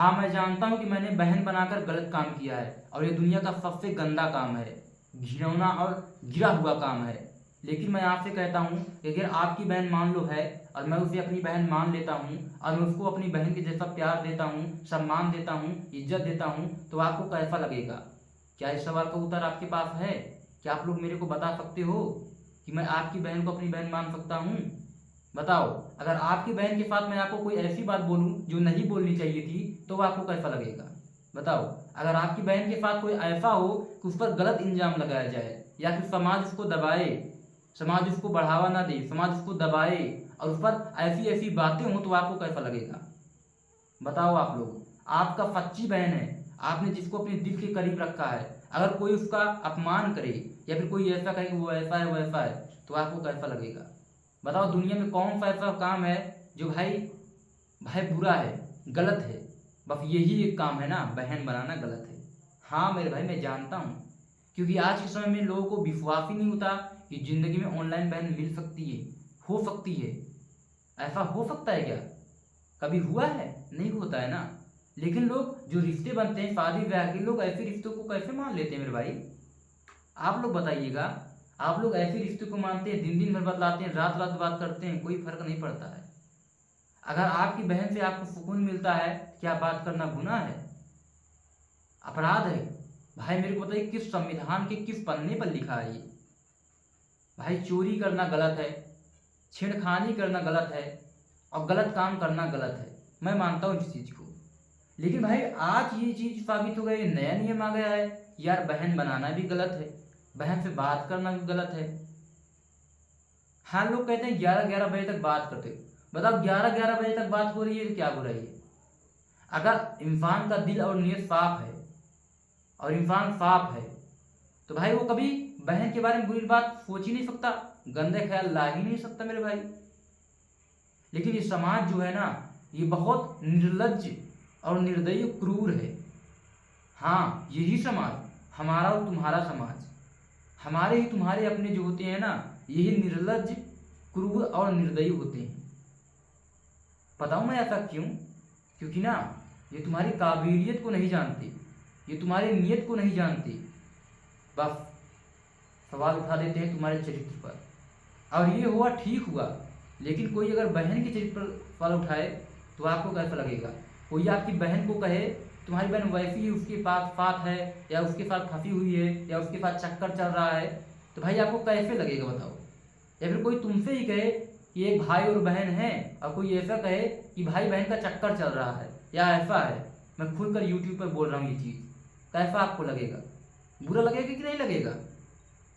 हाँ, मैं जानता हूँ कि मैंने बहन बनाकर गलत काम किया है और ये दुनिया का सबसे गंदा काम है, घिनौना और गिरा हुआ काम है। लेकिन मैं आपसे कहता हूँ कि अगर आपकी बहन मान लो है और मैं उसे अपनी बहन मान लेता हूँ और मैं उसको अपनी बहन के जैसा प्यार देता हूँ, सम्मान देता हूँ, इज्जत देता हूँ, तो आपको कैसा लगेगा? क्या इस सवाल का उत्तर आपके पास है? क्या आप लोग मेरे को बता सकते हो कि मैं आपकी बहन को अपनी बहन मान सकता हूँ? बताओ, अगर आपकी बहन के साथ मैं आपको कोई ऐसी बात बोलूं जो नहीं बोलनी चाहिए थी, तो वो आपको कैसा लगेगा? बताओ, अगर आपकी बहन के साथ कोई ऐसा हो कि उस पर गलत इल्जाम लगाया जाए या फिर समाज उसको दबाए, समाज उसको बढ़ावा ना दे, समाज उसको दबाए और उस पर ऐसी ऐसी बातें हों, तो आपको कैसा लगेगा? बताओ आप लोग। आपका सच्ची बहन है, आपने जिसको अपने दिल के करीब रखा है, अगर कोई उसका अपमान करे या फिर कोई ऐसा कहे कि वो ऐसा है वैसा है, तो आपको कैसा लगेगा? बताओ, दुनिया में कौन सा ऐसा काम है जो भाई भाई बुरा है, गलत है? बस यही एक काम है ना, बहन बनाना गलत है। हाँ मेरे भाई, मैं जानता हूँ, क्योंकि आज के समय में लोगों को विश्वास ही नहीं होता कि ज़िंदगी में ऑनलाइन बहन मिल सकती है, हो सकती है। ऐसा हो सकता है क्या? कभी हुआ है? नहीं होता है ना। लेकिन लोग जो रिश्ते बनते हैं शादी ब्याह के, लोग ऐसे रिश्तों को कैसे मान लेते हैं मेरे भाई? आप लोग बताइएगा। आप लोग ऐसे रिश्तों को मानते हैं, दिन दिन भर बतलाते हैं, रात रात बात करते हैं, कोई फर्क नहीं पड़ता है। अगर आपकी बहन से आपको सुकून मिलता है, क्या बात करना गुनाह है? अपराध है? भाई मेरे को बताइए, किस संविधान के किस पन्ने पर लिखा है ये? भाई चोरी करना गलत है, छेड़खानी करना गलत है और गलत काम करना गलत है। मैं मानता हूँ इस चीज़ को। लेकिन भाई आज ये चीज़ साबित हो गई, नया नियम आ गया है कि यार बहन बनाना भी गलत है, बहन से बात करना भी गलत है। हाँ, लोग कहते हैं 11-11 बजे तक बात करते हो। बताओ, 11-11 बजे तक बात हो रही है तो क्या बुराई है? अगर इंसान का दिल और नीयत साफ है और इंसान साफ है, तो भाई वो कभी बहन के बारे में बुरी बात सोच ही नहीं सकता, गंदे ख्याल ला ही नहीं सकता मेरे भाई। लेकिन ये समाज जो है ना, ये बहुत निर्लज्ज और निर्दयी क्रूर है। हाँ, यही समाज, हमारा और तुम्हारा समाज, हमारे ही तुम्हारे अपने जो होते हैं ना, यही निर्लज्ज, क्रूर और निर्दयी होते हैं। बताऊं मैं ऐसा क्यों? क्योंकि ना, ये तुम्हारी काबिलियत को नहीं जानते, ये तुम्हारी नीयत को नहीं जानते, बस सवाल उठा देते हैं तुम्हारे चरित्र पर। और ये हुआ ठीक हुआ, लेकिन कोई अगर बहन के चरित्र पर सवाल उठाए तो आपको कैसा लगेगा? कोई आपकी बहन को कहे तुम्हारी बहन वैसी ही उसके पास साथ है, या उसके साथ फंसी हुई है, या उसके साथ चक्कर चल रहा है, तो भाई आपको कैसे लगेगा बताओ? या फिर कोई तुमसे ही कहे कि एक भाई और बहन है और कोई ऐसा कहे कि भाई बहन का चक्कर चल रहा है या ऐसा है, मैं खुलकर यूट्यूब पर बोल रहा हूँ ये चीज़, कैसा आपको लगेगा? बुरा लगेगा कि नहीं लगेगा?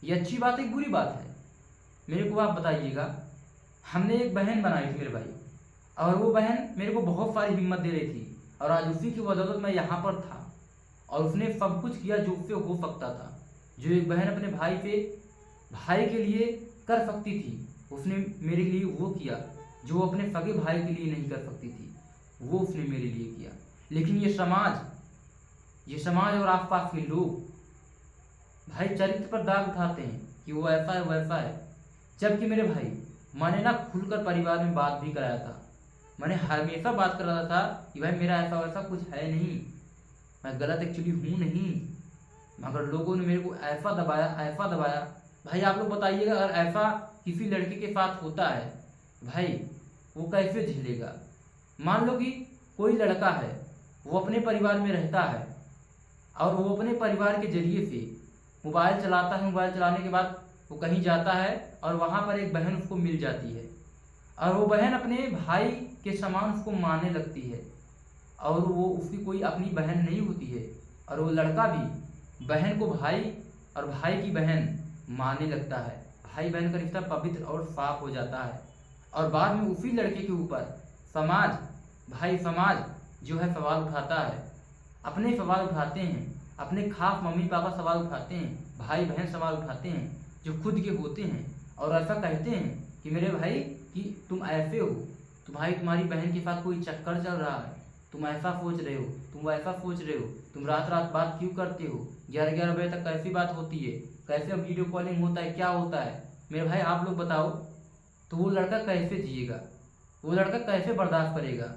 ये अच्छी बात है, बुरी बात है? मेरे को आप बताइएगा। हमने एक बहन बनाई थी मेरे भाई, और वो बहन मेरे को बहुत सारी हिम्मत दे रही थी, और आज उसी की बदौलत मैं यहाँ पर था, और उसने सब कुछ किया जो उससे हो सकता था। जो एक बहन अपने भाई के लिए कर सकती थी, उसने मेरे लिए वो किया जो वो अपने सगे भाई के लिए नहीं कर सकती थी, वो उसने मेरे लिए किया। लेकिन ये समाज और आसपास के लोग भाई चरित्र पर दाग उठाते हैं कि वो ऐसा है वैसा है। जबकि मेरे भाई, मैंने ना खुलकर परिवार में बात भी कराया था, मैंने हमेशा बात कर रहा था कि भाई मेरा ऐसा वैसा कुछ है नहीं, मैं गलत एक्चुअली हूँ नहीं, मगर लोगों ने मेरे को ऐसा दबाया। भाई आप लोग बताइएगा, अगर ऐसा किसी लड़के के साथ होता है, भाई वो कैसे झेलेगा? मान लो कि कोई लड़का है, वो अपने परिवार में रहता है और वो अपने परिवार के जरिए से मोबाइल चलाता है, मोबाइल चलाने के बाद वो कहीं जाता है और वहाँ पर एक बहन उसको मिल जाती है, और वो बहन अपने भाई के समान उसको मानने लगती है, और वो उसकी कोई अपनी बहन नहीं होती है, और वो लड़का भी बहन को भाई और भाई की बहन मानने लगता है। भाई बहन का रिश्ता पवित्र और साफ हो जाता है, और बाद में उसी लड़के के ऊपर समाज जो है सवाल उठाता है, अपने सवाल उठाते हैं, अपने खास मम्मी पापा सवाल उठाते हैं, भाई बहन सवाल उठाते हैं जो खुद के होते हैं, और ऐसा कहते हैं कि मेरे भाई कि तुम ऐसे हो, तुम्हारी बहन के साथ कोई चक्कर चल रहा है, तुम ऐसा सोच रहे हो, तुम वैसा सोच रहे हो, तुम रात रात बात क्यों करते हो, 11-11 बजे तक कैसी बात होती है, कैसे वीडियो कॉलिंग होता है, क्या होता है? मेरे भाई आप लोग बताओ, तो वो लड़का कैसे जिएगा? वो लड़का कैसे बर्दाश्त करेगा?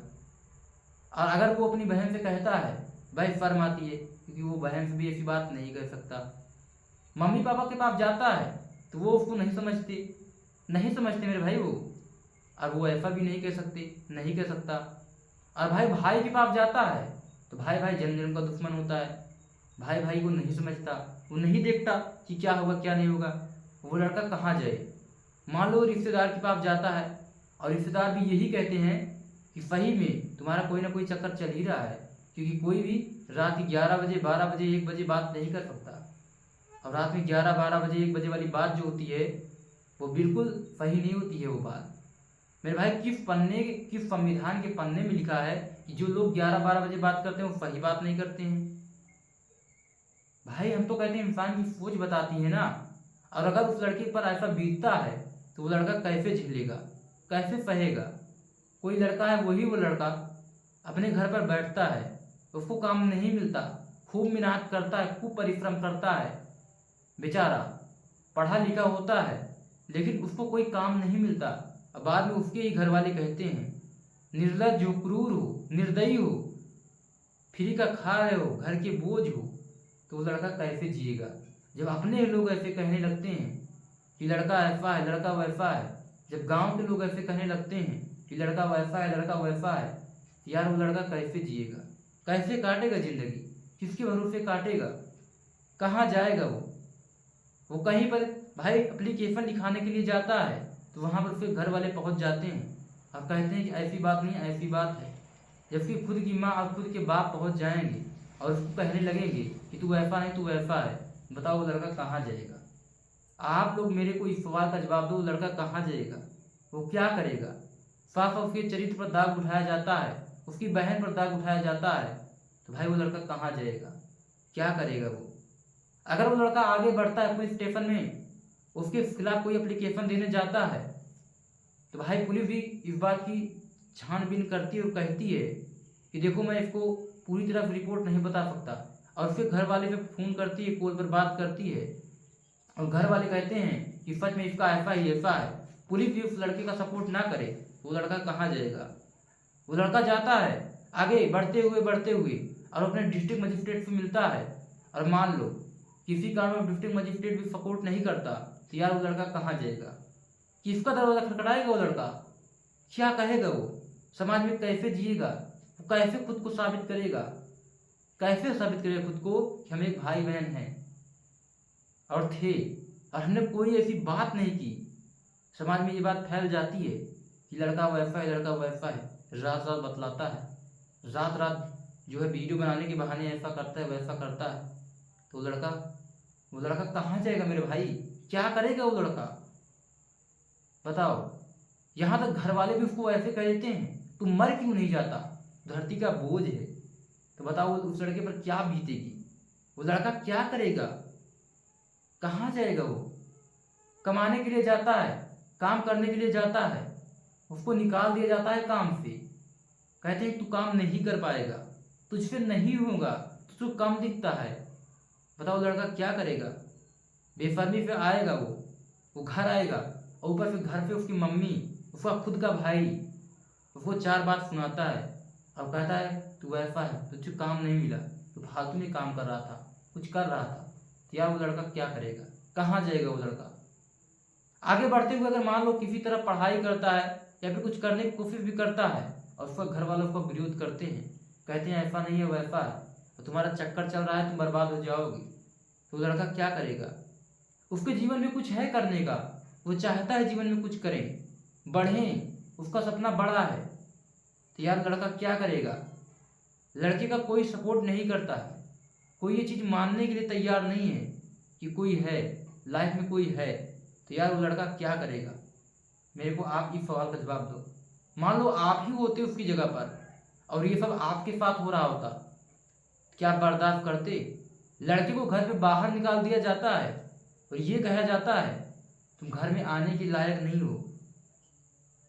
और अगर वो अपनी बहन से कहता है, भाई शर्म आती है, क्योंकि वो बहन से भी ऐसी बात नहीं कर सकता। मम्मी पापा के पास जाता है तो वो उसको नहीं समझते मेरे भाई वो, और वो ऐसा भी नहीं कह सकते, नहीं कह सकता। और भाई भाई के पास जाता है तो भाई भाई जन्म जन्म का दुश्मन होता है, भाई भाई को नहीं समझता, वो नहीं देखता कि क्या होगा क्या नहीं होगा, वो लड़का कहाँ जाए। मान लो रिश्तेदार के पास जाता है और रिश्तेदार भी यही कहते हैं कि सही में तुम्हारा कोई ना कोई चक्कर चल ही रहा है, क्योंकि कोई भी रात 11 बजे 12 बजे 1 बजे बात नहीं कर सकता। अब रात में 11 12 बजे 1 बजे वाली बात जो होती है वो बिल्कुल सही नहीं होती है वो बात। मेरे भाई किस संविधान के पन्ने में लिखा है कि जो लोग 11 12 बजे बात करते हैं वो सही बात नहीं करते हैं? भाई हम तो कहते हैं इंसान की सोच बताती है ना। और अगर उस लड़के पर ऐसा बीतता है तो वो लड़का कैसे झेलेगा, कैसे सहेगा। कोई लड़का है वो लड़का अपने घर पर बैठता है, उसको काम नहीं मिलता, खूब मेहनत करता है, खूब परिश्रम करता है, बेचारा पढ़ा लिखा होता है, लेकिन उसको कोई काम नहीं मिलता। अब बाद में उसके ही घर वाले कहते हैं निर्लज्ज हो, क्रूर हो, निर्दयी हो, फ्री का खा रहे हो, घर के बोझ हो। तो वो लड़का कैसे जिएगा जब अपने लोग ऐसे कहने लगते हैं कि लड़का ऐसा है, लड़का वैसा है। जब गांव के लोग ऐसे कहने लगते हैं कि लड़का वैसा है, लड़का वैसा है, तो यार वो लड़का कैसे जिएगा, कैसे काटेगा जिंदगी, किसके भरोसे काटेगा, कहाँ जाएगा वो कहीं पर भाई एप्लीकेशन लिखाने के लिए जाता है तो वहाँ पर उसके घर वाले पहुँच जाते हैं और कहते हैं कि ऐसी बात नहीं, ऐसी बात है। जबकि खुद की माँ और खुद के बाप पहुँच जाएंगे और उसको कहने लगेंगे कि तू ऐसा नहीं, तू ऐसा है। बताओ वो लड़का कहाँ जाएगा? आप लोग मेरे को इस सवाल का जवाब दो, वो लड़का कहाँ जाएगा, वो क्या करेगा? साफ उसके चरित्र पर दाग उठाया जाता है, उसकी बहन पर दाग उठाया जाता है, तो भाई वो लड़का कहाँ जाएगा, क्या करेगा वो? अगर वो लड़का आगे बढ़ता है पुलिस स्टेशन में, उसके खिलाफ कोई एप्लीकेशन देने जाता है, तो भाई पुलिस भी इस बात की छानबीन करती है और कहती है कि देखो मैं इसको पूरी तरह रिपोर्ट नहीं बता सकता, और उसके घर वाले पे फ़ोन करती है, कॉल पर बात करती है, और घर वाले कहते हैं कि सच में इसका ऐसा ही ऐसा है। पुलिस भी उस लड़के का सपोर्ट ना करे तो वो लड़का कहाँ जाएगा? वो लड़का जाता है आगे बढ़ते हुए और अपने डिस्ट्रिक्ट मजिस्ट्रेट से मिलता है, और मान लो किसी कारण में डिस्ट्रिक्ट मजिस्ट्रेट भी सपोर्ट नहीं करता, तो यार वो लड़का कहाँ जाएगा? किसका दरवाजा खटखटाएगा वो लड़का? क्या कहेगा वो? समाज में कैसे जिएगा वो? कैसे खुद को साबित करेगा? कैसे साबित करेगा खुद को कि हम एक भाई बहन हैं और थे, और हमने कोई ऐसी बात नहीं की? समाज में ये बात फैल जाती है कि लड़का वैसा है, लड़का वैसा है, रात रात बतलाता है, रात रात जो है वीडियो बनाने के बहाने ऐसा करता है, वैसा करता है। तो वो लड़का कहाँ जाएगा मेरे भाई? क्या करेगा वो लड़का? बताओ। यहाँ तक घर वाले भी उसको ऐसे कह देते हैं तू मर क्यों नहीं जाता, धरती का बोझ है। तो बताओ उस लड़के पर क्या बीतेगी, वो लड़का क्या करेगा, कहाँ जाएगा वो? कमाने के लिए जाता है, काम करने के लिए जाता है, उसको निकाल दिया जाता है काम से, कहते हैं तू काम नहीं कर पाएगा, तुझसे नहीं होगा, तुझको कम दिखता है। बताओ लड़का क्या करेगा? बेशर्मी से आएगा वो घर आएगा, और ऊपर से घर पे उसकी मम्मी, उसका खुद का भाई उसको 4 बात सुनाता है और कहता है तू ऐसा है, तुझे काम नहीं मिला, तू फालतू में काम कर रहा था, कुछ कर रहा था। तो यार वो लड़का क्या करेगा, कहाँ जाएगा वो लड़का? आगे बढ़ते हुए अगर मान लो किसी तरह पढ़ाई करता है या फिर कुछ करने की कोशिश भी करता है और उसका घर वालों उसका विरोध करते हैं, कहते हैं ऐसा नहीं है वैसा है, तो तुम्हारा चक्कर चल रहा है, तुम बर्बाद हो जाओगे। तो वो लड़का क्या करेगा? उसके जीवन में कुछ है करने का, वो चाहता है जीवन में कुछ करें, बढ़ें, उसका सपना बड़ा है। तो यार लड़का क्या करेगा? लड़के का कोई सपोर्ट नहीं करता है, कोई ये चीज़ मानने के लिए तैयार नहीं है कि कोई है, लाइफ में कोई है। तो यार वो लड़का क्या करेगा? मेरे को आप इस सवाल का जवाब दो। मान लो आप ही होते उसकी जगह पर और ये सब आपके साथ हो रहा होता, क्या आप बर्दाश्त करते? लड़के को घर पे बाहर निकाल दिया जाता है और ये कहा जाता है तुम घर में आने के लायक नहीं हो,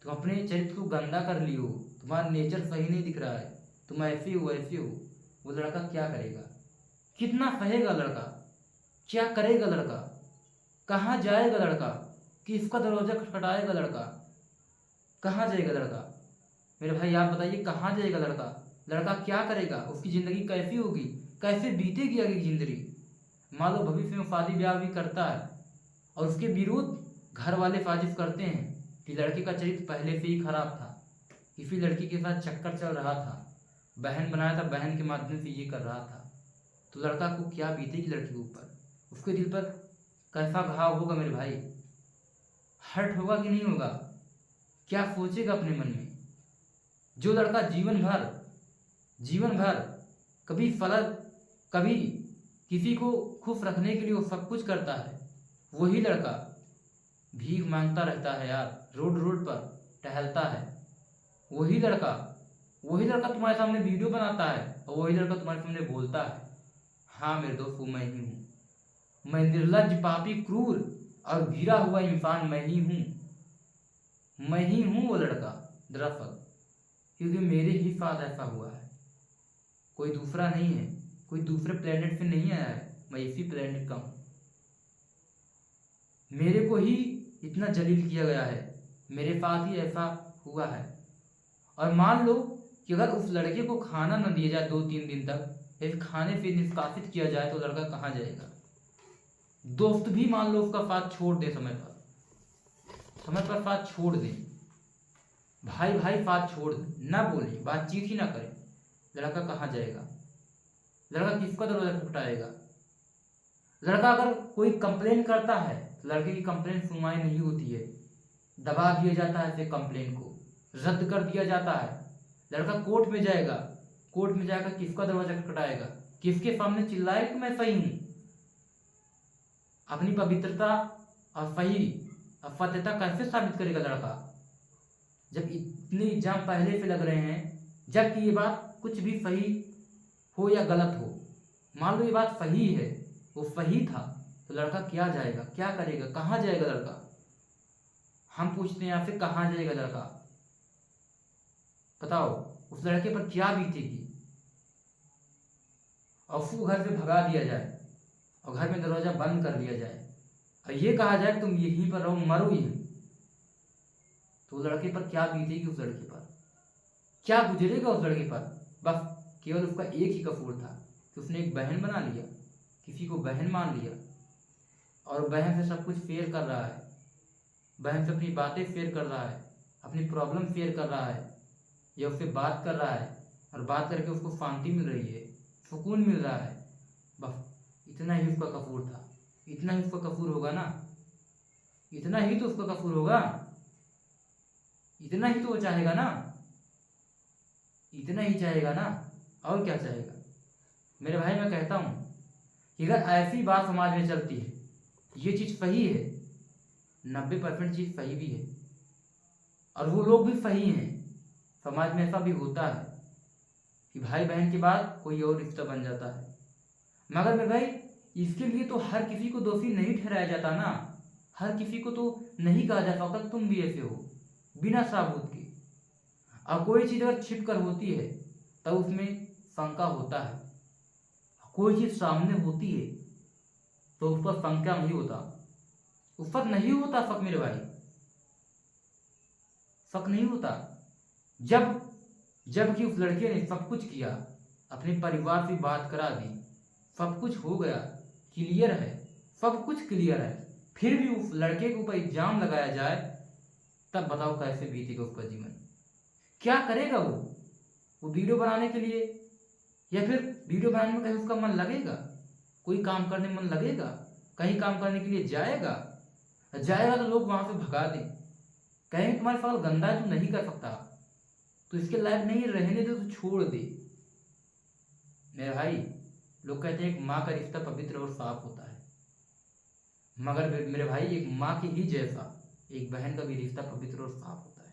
तुम अपने चरित्र को गंदा कर लियो, तुम्हारा नेचर सही नहीं दिख रहा है, तुम ऐसे हो वैसे हो। वो लड़का क्या करेगा? कितना सहेगा लड़का? क्या करेगा लड़का? कहाँ जाएगा लड़का? किसका दरवाजा खटखटाएगा लड़का? कहाँ जाएगा लड़का? मेरे भाई आप बताइए कहाँ जाएगा लड़का? लड़का क्या करेगा, उसकी ज़िंदगी कैसी होगी, कैसे बीतेगी आगे की ज़िंदगी। मान लो भविष्य में शादी ब्याह भी करता है और उसके विरुद्ध घर वाले साजिश करते हैं कि लड़के का चरित्र पहले से ही खराब था, किसी लड़की के साथ चक्कर चल रहा था, बहन बनाया था, बहन के माध्यम से ये कर रहा था, तो लड़का को क्या बीतेगी लड़की के ऊपर, उसके दिल पर कैसा घाव होगा मेरे भाई, हर्ट होगा कि नहीं होगा, क्या सोचेगा अपने मन में। जो लड़का जीवन भर कभी फलक कभी किसी को खुश रखने के लिए वो सब कुछ करता है, वही लड़का भीख मांगता रहता है यार, रोड रोड पर टहलता है। वही लड़का तुम्हारे सामने वीडियो बनाता है और वही लड़का तुम्हारे सामने बोलता है, हाँ मेरे दोस्त वो मैं ही हूँ, मैं निर्लज्ज पापी क्रूर और गिरा हुआ इंसान मैं ही हूँ वो लड़का दरअसल, क्योंकि मेरे ही साथ ऐसा हुआ है, कोई दूसरा नहीं है, कोई दूसरे प्लेनेट से नहीं आया है, मैं इसी प्लेनेट का हूँ। मेरे को ही इतना जलील किया गया है, मेरे साथ ही ऐसा हुआ है। और मान लो कि अगर उस लड़के को खाना न दिया जाए 2-3 दिन तक, या फिर खाने से निष्कासित किया जाए, तो लड़का कहाँ जाएगा। दोस्त भी मान लो उसका साथ छोड़ दे, समय पर साथ छोड़ दे, भाई साथ छोड़ दे, ना बोले, बातचीत ही ना करे, लड़का कहाँ जाएगा, लड़का किसका दरवाजा खटखटाएगा। लड़का अगर कोई कंप्लेन करता है तो लड़के की कंप्लेन सुनवाई नहीं होती है, दबा दिया जाता है, फिर कंप्लेन को रद्द कर दिया जाता है। लड़का कोर्ट में जाएगा, किसका दरवाजा खटखटाएगा, किसके सामने चिल्लाएगा कि मैं सही हूँ। अपनी पवित्रता और सही सत्यता कैसे साबित करेगा लड़का, जब इतने एग्जाम पहले से लग रहे हैं, जबकि ये बात कुछ भी सही हो या गलत हो, मान लो ये बात सही है, वो सही था, तो लड़का क्या जाएगा, क्या करेगा, कहाँ जाएगा लड़का। हम पूछते हैं आपसे, कहाँ जाएगा लड़का, बताओ उस लड़के पर क्या बीतेगी। और उसको घर से भगा दिया जाए और घर में दरवाजा बंद कर दिया जाए और ये कहा जाए कि तुम यहीं पर रहो, मरो ही, तो लड़के पर क्या बीतेगी, उस लड़के पर क्या गुजरेगा, उस लड़के पर। बस केवल उसका एक ही कसूर था कि उसने एक बहन बना लिया, किसी को बहन मान लिया और बहन से सब कुछ शेयर कर रहा है, बहन से अपनी बातें शेयर कर रहा है, अपनी प्रॉब्लम शेयर कर रहा है, या उससे बात कर रहा है और बात करके उसको शांति मिल रही है, सुकून मिल रहा है। बस इतना ही उसका कसूर था, इतना ही उसका कसूर होगा ना, इतना ही तो उसका कसूर होगा, इतना ही तो वो चाहेगा ना, इतना ही चाहेगा ना, और क्या चाहेगा। मेरे भाई मैं कहता हूँ कि अगर ऐसी बात समाज में चलती है, ये चीज़ सही है, 90% चीज़ सही भी है और वो लोग भी सही हैं, समाज में ऐसा भी होता है कि भाई बहन के बाद कोई और रिश्ता बन जाता है, मगर मेरे भाई इसके लिए तो हर किसी को दोषी नहीं ठहराया जाता ना, हर किसी को तो नहीं कहा जाता होता तुम भी ऐसे हो बिना सबूत के। और कोई चीज़ अगर छिप कर होती है तब उसमें शंका होता है, कोई चीज़ सामने होती है तो उस पर शंका नहीं होता, उस पर नहीं होता शक मेरे भाई, शक नहीं होता। जबकि उस लड़के ने सब कुछ किया, अपने परिवार से बात करा दी, सब कुछ हो गया, क्लियर है, सब कुछ क्लियर है, फिर भी उस लड़के के ऊपर इल्जाम लगाया जाए, तब बताओ कैसे बीतेगा उसका जीवन, क्या करेगा वो वीडियो बनाने के लिए, या फिर वीडियो बनाने में कहीं उसका मन लगेगा, कोई काम करने में मन लगेगा, कहीं काम करने के लिए जाएगा तो लोग वहां से भगा दें, कहेंगे तुम्हारे साथ गंदा है, तू नहीं कर सकता, तो इसके लायक नहीं रहने दे, तो छोड़ दे। मेरे भाई लोग कहते हैं एक माँ का रिश्ता पवित्र और साफ होता है, मगर मेरे भाई एक माँ के ही जैसा एक बहन का भी रिश्ता पवित्र और साफ होता है।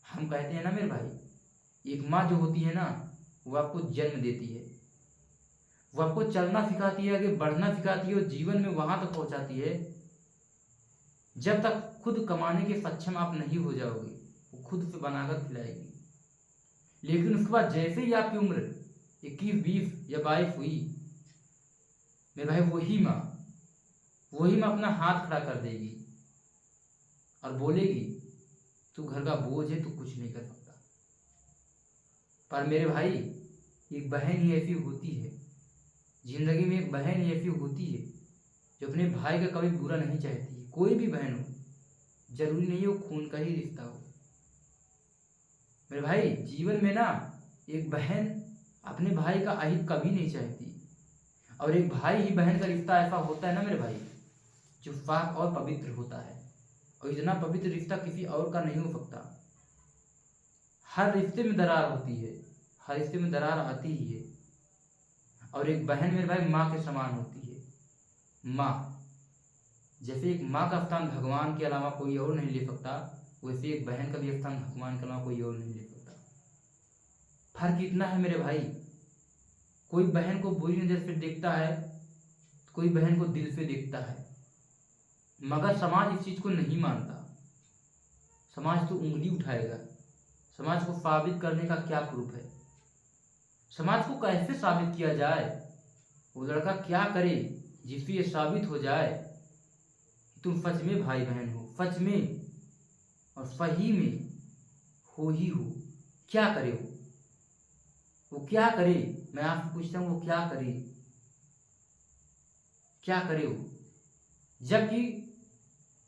हम कहते हैं ना मेरे भाई, एक माँ जो होती है ना, वो आपको जन्म देती है, वो आपको चलना सिखाती है, आगे बढ़ना सिखाती है और जीवन में वहां तक पहुंचाती है जब तक खुद कमाने के सक्षम आप नहीं हो जाओगे, वो खुद से बनाकर खिलाएगी। लेकिन उसके बाद जैसे ही आपकी उम्र 21, 20 या 22 हुई, मेरे भाई वही माँ अपना हाथ खड़ा कर देगी और बोलेगी तू घर का बोझ है, तू कुछ नहीं कर सकता, पर मेरे भाई, एक बहन ही ऐसी होती है, जिंदगी में एक बहन ही ऐसी होती है जो अपने भाई का कभी बुरा नहीं चाहती। कोई भी बहन हो, जरूरी नहीं है वो खून का ही रिश्ता हो। मेरे भाई, जीवन में ना एक बहन अपने भाई का अहित कभी नहीं चाहती, और एक भाई ही बहन का रिश्ता ऐसा होता है ना मेरे भाई, जो पाक और पवित्र होता है। और इतना पवित्र रिश्ता किसी और का नहीं हो सकता। हर रिश्ते में दरार होती है, हर रिश्ते में दरार आती ही है, और एक बहन मेरे भाई माँ के समान होती है। माँ, जैसे एक माँ का स्थान भगवान के अलावा कोई और नहीं ले सकता, वैसे एक बहन का भी स्थान भगवान के अलावा कोई और नहीं ले सकता। फर्क इतना है मेरे भाई, कोई बहन को बुरी नजर से देखता है, कोई बहन को दिल से देखता है, मगर समाज इस चीज को नहीं मानता। समाज तो उंगली उठाएगा। समाज को साबित करने का क्या प्रूफ है? समाज को कैसे साबित किया जाए? वो लड़का क्या करे जिससे ये साबित हो जाए कि तुम सच में भाई बहन हो, सच में और सही में हो ही हो। क्या करे वो क्या करे? मैं आपसे पूछता हूँ, वो क्या करे? क्या करे वो? जबकि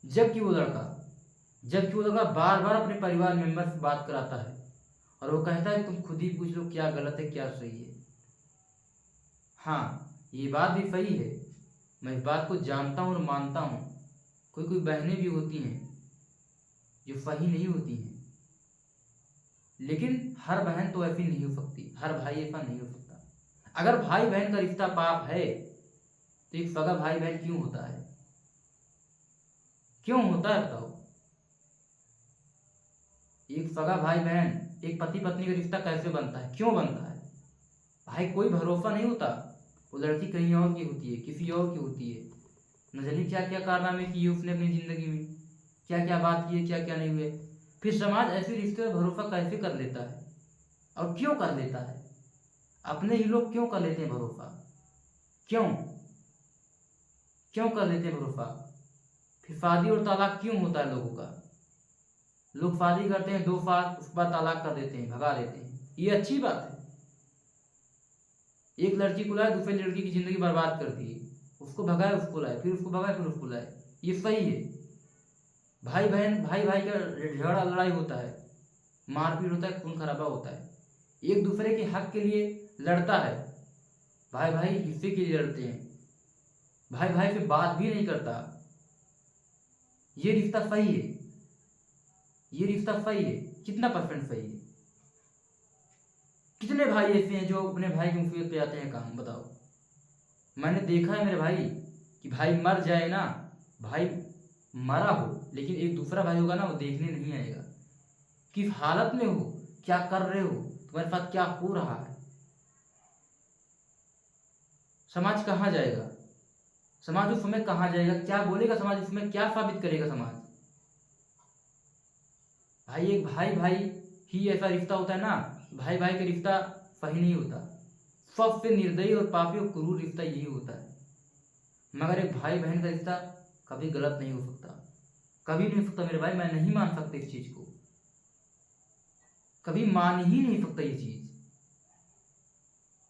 जबकि वो लड़का बार बार अपने परिवार मेंबर से बात कराता है, और वो कहता है तुम खुद ही पूछ लो क्या गलत है क्या सही है। हाँ, ये बात भी सही है, मैं इस बात को जानता हूँ और मानता हूँ। कोई कोई बहनें भी होती हैं जो सही नहीं होती हैं, लेकिन हर बहन तो ऐसी नहीं हो सकती, हर भाई ऐसा नहीं हो सकता। अगर भाई बहन का रिश्ता पाप है तो एक सगा भाई बहन क्यों होता है? क्यों होता है बताओ? एक सगा भाई बहन, एक पति पत्नी का रिश्ता कैसे बनता है, क्यों बनता है? भाई कोई भरोसा नहीं होता। वो लड़की कहीं और की होती है, किसी और की होती है, न जाने क्या क्या कारनामे किए उसने अपनी जिंदगी में, क्या क्या बात की है, क्या क्या नहीं हुए। फिर समाज ऐसे रिश्ते पर भरोसा कैसे कर लेता है, और क्यों कर लेता है? अपने ही लोग क्यों कर लेते हैं भरोसा? क्यों क्यों कर लेते हैं भरोसा? फिर शादी और तलाक क्यों होता है लोगों का? लोग शादी करते हैं 2 साल, उसके बाद तलाक कर देते हैं, भगा देते हैं। ये अच्छी बात है? एक लड़की को लाए, दूसरी लड़की की जिंदगी बर्बाद कर दी, उसको भगाए उसको लाए, फिर उसको भगाए फिर उसको लाए, ये सही है? भाई भाई का झगड़ा लड़ाई होता है, मारपीट होता है, खून खराबा होता है, एक दूसरे के हक के लिए लड़ता है, भाई हिस्से के लिए लड़ते हैं, भाई से बात भी नहीं करता। ये रिश्ता सही है? ये रिश्ता सही है? कितना परसेंट सही है? कितने भाई ऐसे हैं जो अपने भाई की मुसीबत पे आते हैं काम? बताओ। मैंने देखा है मेरे भाई कि भाई मर जाए ना, भाई मरा हो लेकिन एक दूसरा भाई होगा ना, वो देखने नहीं आएगा किस हालत में हो, क्या कर रहे हो, तुम्हारे साथ क्या हो रहा है। समाज कहाँ जाएगा? समाज उस समय कहाँ जाएगा? क्या बोलेगा समाज उस समय? क्या साबित करेगा समाज? भाई एक भाई ही ऐसा रिश्ता होता है ना, भाई का रिश्ता सही नहीं होता। सबसे निर्दयी और पापी और क्रूर रिश्ता यही होता है। मगर एक भाई बहन का रिश्ता कभी गलत नहीं हो सकता, कभी नहीं हो सकता मेरे भाई। मैं नहीं मान सकता इस चीज को, कभी मान ही नहीं सकता ये चीज।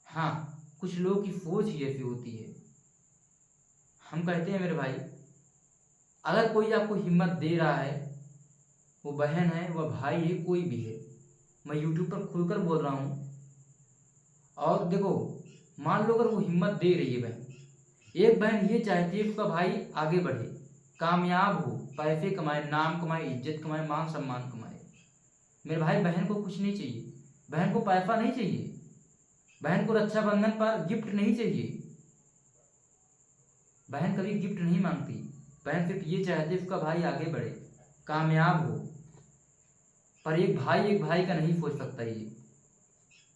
हाँ, कुछ लोगों की सोच ही ऐसी होती है। हम कहते हैं मेरे भाई, अगर कोई आपको हिम्मत दे रहा है, वो बहन है, वह भाई है, कोई भी है, मैं यूट्यूब पर खुलकर बोल रहा हूँ। और देखो, मान लो अगर वो हिम्मत दे रही है बहन, एक बहन ये चाहती है उसका भाई आगे बढ़े, कामयाब हो, पैसे कमाए, नाम कमाए, इज्जत कमाए, मान सम्मान कमाए। मेरे भाई, बहन को कुछ नहीं चाहिए, बहन को पैसा नहीं चाहिए, बहन को रक्षाबंधन पर गिफ्ट नहीं चाहिए। बहन कभी गिफ्ट नहीं मांगती, बहन सिर्फ ये चाहती है उसका भाई आगे बढ़े, कामयाब हो। पर एक भाई का नहीं सोच सकता ये।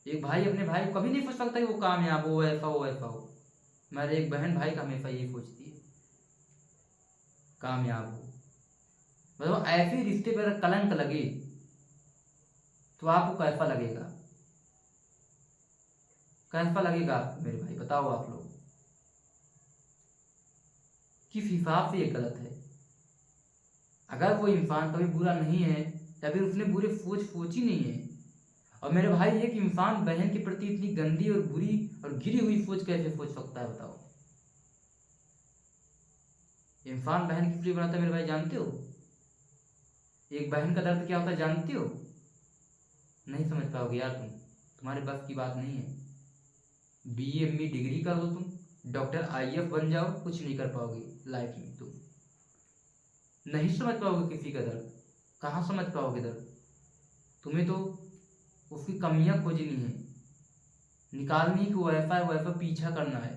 एक भाई अपने भाई को कभी नहीं सोच सकता कि वो कामयाब हो, ऐसा हो ऐसा हो। मेरे एक बहन भाई का हमेशा ये सोचती है, कामयाब हो। मतलब ऐसे रिश्ते पर कलंक लगे तो आपको कैसा लगेगा? कैसा लगेगा मेरे भाई, बताओ आप लोग। किस हिसाब से ये गलत है? अगर कोई इंसान कभी बुरा नहीं है, या फिर उसने बुरे सोच सोची नहीं है, और मेरे भाई एक इंसान बहन के प्रति इतनी गंदी और बुरी और गिरी हुई सोच कैसे सोच सकता है बताओ। इंसान बहन किस लिए बनाता है मेरे भाई जानते हो? एक बहन का दर्द क्या होता है जानते हो? नहीं समझ पाओगे यार तुम, तुम्हारे बस की बात नहीं है। BA ME डिग्री कर लो तुम, डॉक्टर IF बन जाओ, कुछ नहीं कर पाओगे लाइफ में तुम। नहीं समझ पाओगे किसी का दर्द, कहाँ समझ पाओगे दर्द? तुम्हें तो उसकी कमियां खोजनी है, निकालनी है कि वो ऐसा है वैसा, पीछा करना है।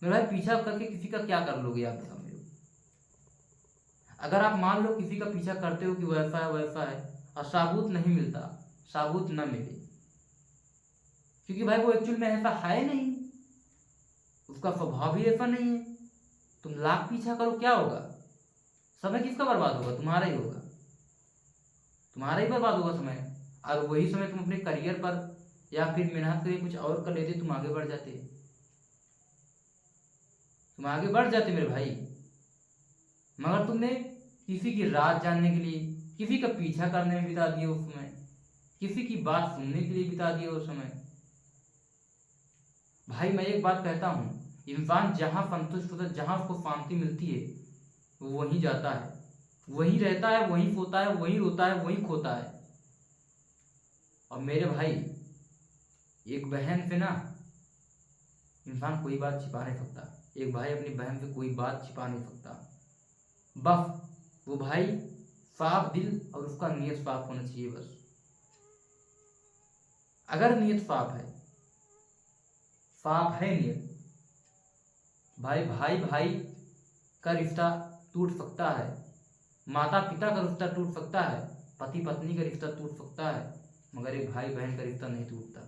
मेरे भाई पीछा करके किसी का क्या कर लोगे आप बताओ मेरे को? अगर आप मान लो किसी का पीछा करते हो कि वैसा है वैसा है और साबूत नहीं मिलता, साबूत न मिले, क्योंकि भाई वो एक्चुअल में ऐसा है नहीं, उसका स्वभाव भी ऐसा नहीं है। तुम लाख पीछा करो क्या होगा? समय किसका बर्बाद होगा? तुम्हारा ही होगा, तुम्हारा ही बर्बाद होगा समय। और वही समय तुम अपने करियर पर या फिर मेहनत करके कुछ और कर लेते, तुम आगे बढ़ जाते, तुम आगे बढ़ जाते मेरे भाई। मगर तुमने किसी की राज जानने के लिए, किसी का पीछा करने में बिता दिया उस समय, किसी की बात सुनने के लिए बिता दिया उस समय। भाई मैं एक बात कहता हूँ, इंसान जहाँ संतुष्ट होता है, जहाँ उसको शांति मिलती है, वो वहीं जाता है, वहीं रहता है, वहीं सोता है, वहीं रोता है, वहीं खोता है। और मेरे भाई एक बहन से ना इंसान कोई बात छिपा नहीं सकता, एक भाई अपनी बहन से कोई बात छिपा नहीं सकता। बस वो भाई साफ दिल और उसका नीयत साफ होना चाहिए बस। अगर नीयत साफ है नीयत, भाई भाई भाई का रिश्ता टूट सकता है, माता पिता का रिश्ता टूट सकता है, पति पत्नी का रिश्ता टूट सकता है, मगर एक भाई बहन का रिश्ता नहीं टूटता,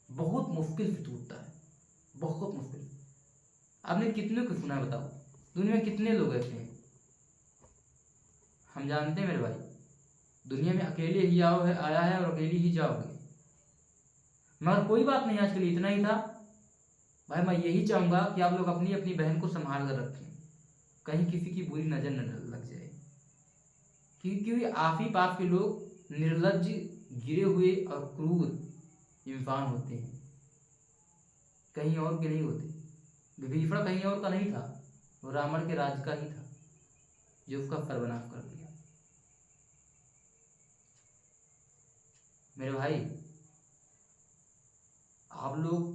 बहुत मुश्किल से टूटता है, बहुत मुश्किल। आपने कितने को सुना है बताओ? दुनिया में कितने लोग ऐसे हैं? हम जानते हैं मेरे भाई, दुनिया में अकेले ही आया है और अकेले ही जाओगे। मगर कोई बात नहीं, आज के लिए इतना ही था भाई। मैं यही चाहूंगा कि आप लोग अपनी अपनी बहन को संभाल कर रखें, कहीं किसी की बुरी नजर न लग जाए, क्योंकि आप ही पास के लोग निर्लज्ज, गिरे हुए और क्रूर इंसान होते हैं, कहीं और के नहीं होते। विभीषण कहीं और का नहीं था, वो रावण के राज का ही था जो उसका सर्वनाश कर दिया। मेरे भाई आप लोग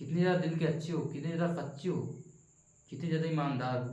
कितने ज़्यादा दिल के अच्छे हो, कितने ज़्यादा सच्चे हो, कितने ज़्यादा ईमानदार हो,